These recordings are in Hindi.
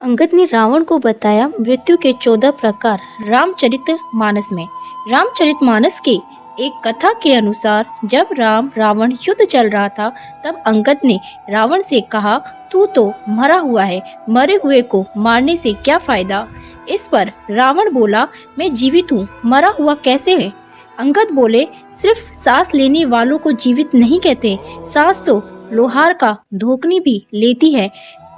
अंगद ने रावण को बताया मृत्यु के 14 प्रकार रामचरितमानस में। रामचरितमानस के एक कथा के अनुसार जब राम रावण युद्ध चल रहा था तब अंगद ने रावण से कहा, तू तो मरा हुआ है, मरे हुए को मारने से क्या फायदा। इस पर रावण बोला, मैं जीवित हूँ, मरा हुआ कैसे है। अंगद बोले, सिर्फ सांस लेने वालों को जीवित नहीं कहते, सांस तो लोहार का धोकनी भी लेती है।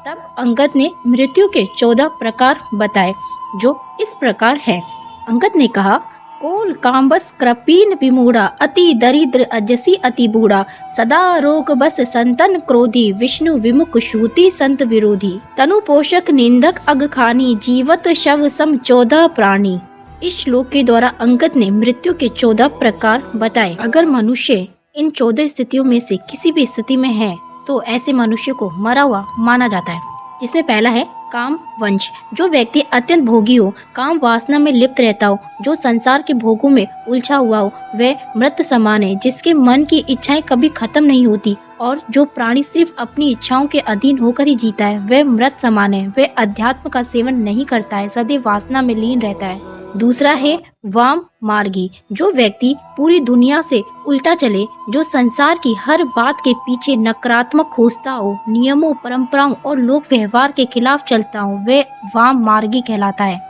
तब अंगद ने मृत्यु के 14 प्रकार बताए, जो इस प्रकार हैं। अंगद ने कहा, कोल काम्बस कृपीन विमूढ़ा, अति दरिद्र अजसी अति बूढ़ा, सदा रोग बस संतन क्रोधी, विष्णु विमुख श्रुति संत विरोधी, तनु पोषक निंदक अगखानी, जीवत शव सम 14 प्राणी। इस श्लोक के द्वारा अंगद ने मृत्यु के 14 प्रकार बताए। अगर मनुष्य इन 14 स्थितियों में से किसी भी स्थिति में है तो ऐसे मनुष्य को मरा हुआ माना जाता है। जिसमें पहला है काम वंश, जो व्यक्ति अत्यंत भोगी हो, काम वासना में लिप्त रहता हो, जो संसार के भोगों में उलझा हुआ हो, वह मृत समान है। जिसके मन की इच्छाएं कभी खत्म नहीं होती और जो प्राणी सिर्फ अपनी इच्छाओं के अधीन होकर ही जीता है, वह मृत समान है। वह अध्यात्म का सेवन नहीं करता है, सदैव वासना में लीन रहता है। दूसरा है वाम मार्गी, जो व्यक्ति पूरी दुनिया से उल्टा चले, जो संसार की हर बात के पीछे नकारात्मक खोजता हो, नियमों, परंपराओं और लोक व्यवहार के खिलाफ चलता हो, वह वाम मार्गी कहलाता है।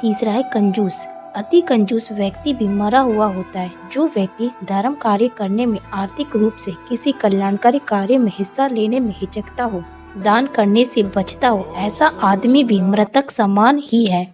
तीसरा है कंजूस, अति कंजूस व्यक्ति भी मरा हुआ होता है। जो व्यक्ति धर्म कार्य करने में, आर्थिक रूप से किसी कल्याणकारी कार्य में हिस्सा लेने में हिचकता हो, दान करने से बचता हो, ऐसा आदमी भी मृतक समान ही है।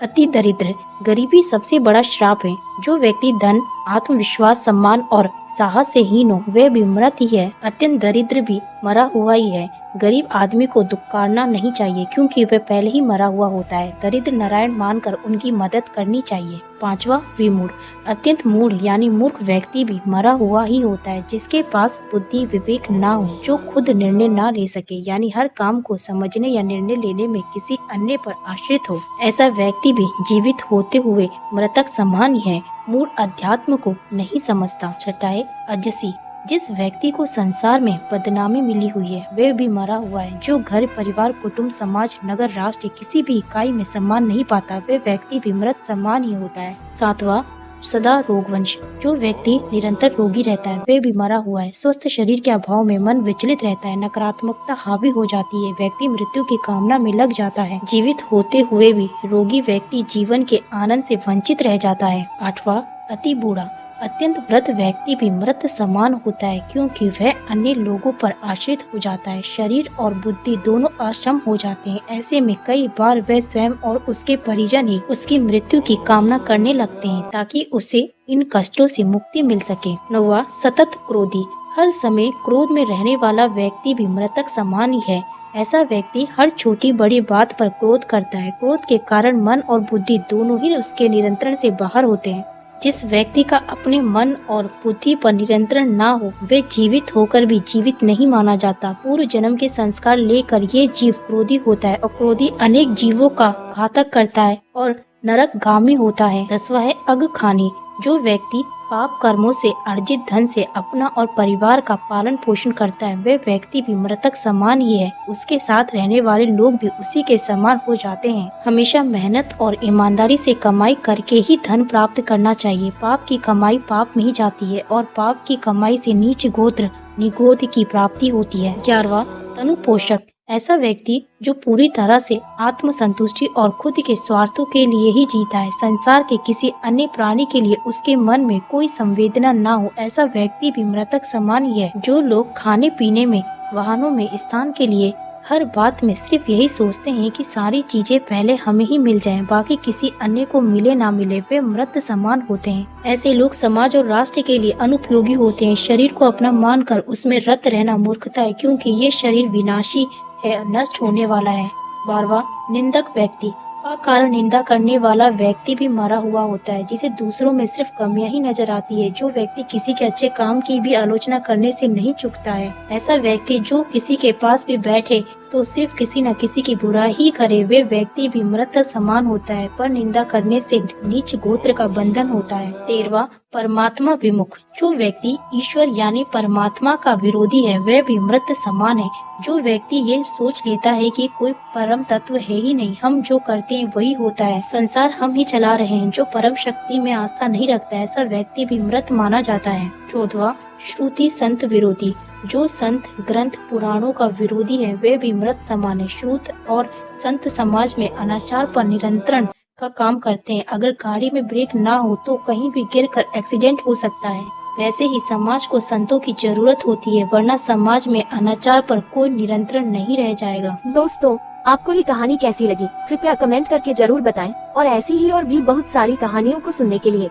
अति दरिद्र, गरीबी सबसे बड़ा श्राप है। जो व्यक्ति धन, आत्मविश्वास, सम्मान और साहस से हीन हो, वह भी मृत ही है। अत्यंत दरिद्र भी मरा हुआ ही है। गरीब आदमी को दुक्कारना नहीं चाहिए क्योंकि वह पहले ही मरा हुआ होता है। दरिद्र नारायण मानकर उनकी मदद करनी चाहिए। पांचवा विमूढ़, अत्यंत मूढ़ यानी मूर्ख व्यक्ति भी मरा हुआ ही होता है। जिसके पास बुद्धि विवेक ना हो, जो खुद निर्णय ना ले सके, यानी हर काम को समझने या निर्णय लेने में किसी अन्य पर आश्रित हो, ऐसा व्यक्ति भी जीवित होते हुए मृतक समान ही है। मूढ़ अध्यात्म को नहीं समझता। छठा है अजसी, जिस व्यक्ति को संसार में बदनामी मिली हुई है, वह भी मरा हुआ है। जो घर, परिवार, कुटुंब, समाज, नगर, राष्ट्र किसी भी इकाई में सम्मान नहीं पाता, वह व्यक्ति भी मृत समान ही होता है। सातवां सदा रोगवंश, जो व्यक्ति निरंतर रोगी रहता है, वह भी मरा हुआ है। स्वस्थ शरीर के अभाव में मन विचलित रहता है, नकारात्मकता हावी हो जाती है, व्यक्ति मृत्यु की कामना में लग जाता है। जीवित होते हुए भी रोगी व्यक्ति जीवन के आनंद से वंचित रह जाता है। आठवां अति बूढ़ा, अत्यंत वृद्ध व्यक्ति भी मृत समान होता है क्योंकि वह अन्य लोगों पर आश्रित हो जाता है। शरीर और बुद्धि दोनों अक्षम हो जाते हैं। ऐसे में कई बार वह स्वयं और उसके परिजन ही उसकी मृत्यु की कामना करने लगते हैं ताकि उसे इन कष्टों से मुक्ति मिल सके। नौवां सतत क्रोधी, हर समय क्रोध में रहने वाला व्यक्ति भी मृतक समान ही है। ऐसा व्यक्ति हर छोटी बड़ी बात पर क्रोध करता है। क्रोध के कारण मन और बुद्धि दोनों ही उसके नियंत्रण से बाहर होते हैं। जिस व्यक्ति का अपने मन और बुद्धि पर नियंत्रण ना हो, वे जीवित होकर भी जीवित नहीं माना जाता। पूर्व जन्म के संस्कार लेकर ये जीव क्रोधी होता है और क्रोधी अनेक जीवों का घातक करता है और नरकगामी होता है। 10वां है अगखानी, जो व्यक्ति पाप कर्मों से अर्जित धन से अपना और परिवार का पालन पोषण करता है, वह व्यक्ति भी मृतक समान ही है। उसके साथ रहने वाले लोग भी उसी के समान हो जाते हैं। हमेशा मेहनत और ईमानदारी से कमाई करके ही धन प्राप्त करना चाहिए। पाप की कमाई पाप में ही जाती है और पाप की कमाई से नीच गोत्र निगोद की प्राप्ति होती है। 11वां तनु पोषक, ऐसा व्यक्ति जो पूरी तरह से आत्म संतुष्टि और खुद के स्वार्थों के लिए ही जीता है, संसार के किसी अन्य प्राणी के लिए उसके मन में कोई संवेदना ना हो, ऐसा व्यक्ति भी मृतक समान ही है। जो लोग खाने पीने में, वाहनों में, स्थान के लिए हर बात में सिर्फ यही सोचते हैं कि सारी चीजें पहले हमें ही मिल जाएं, बाकी किसी अन्य को मिले ना मिले, वे मृत समान होते हैं। ऐसे लोग समाज और राष्ट्र के लिए अनुपयोगी होते हैं। शरीर को अपना मानकर उसमें रत रहना मूर्खता है क्योंकि ये शरीर विनाशी है, नष्ट होने वाला है। 12वां निंदक व्यक्ति, अकारण निंदा करने वाला व्यक्ति भी मरा हुआ होता है, जिसे दूसरों में सिर्फ कमियां ही नजर आती है। जो व्यक्ति किसी के अच्छे काम की भी आलोचना करने से नहीं चूकता है, ऐसा व्यक्ति जो किसी के पास भी बैठे तो सिर्फ किसी न किसी की बुराई ही करे, वे व्यक्ति भी मृत समान होता है, पर निंदा करने से नीच गोत्र का बंधन होता है। 13वां, परमात्मा विमुख। जो व्यक्ति ईश्वर यानी परमात्मा का विरोधी है, वह भी मृत समान है। जो व्यक्ति ये सोच लेता है कि कोई परम तत्व है ही नहीं, हम जो करते हैं वही होता है, संसार हम ही चला रहे हैं, जो परम शक्ति में आस्था नहीं रखता, ऐसा व्यक्ति भी मृत माना जाता है। 14वां, श्रुति संत विरोधी। जो संत ग्रंथ पुराणों का विरोधी है, वे भी मृत समान है। श्रुत और संत समाज में अनाचार पर नियंत्रण का काम करते हैं। अगर गाड़ी में ब्रेक ना हो तो कहीं भी गिरकर एक्सीडेंट हो सकता है। वैसे ही समाज को संतों की जरूरत होती है, वरना समाज में अनाचार पर कोई नियंत्रण नहीं रह जाएगा। दोस्तों, आपको ये कहानी कैसी लगी? कृपया कमेंट करके जरूर बताएं और ऐसी ही और भी बहुत सारी कहानियों को सुनने के लिए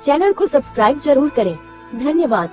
चैनल को सब्सक्राइब जरूर करें। धन्यवाद।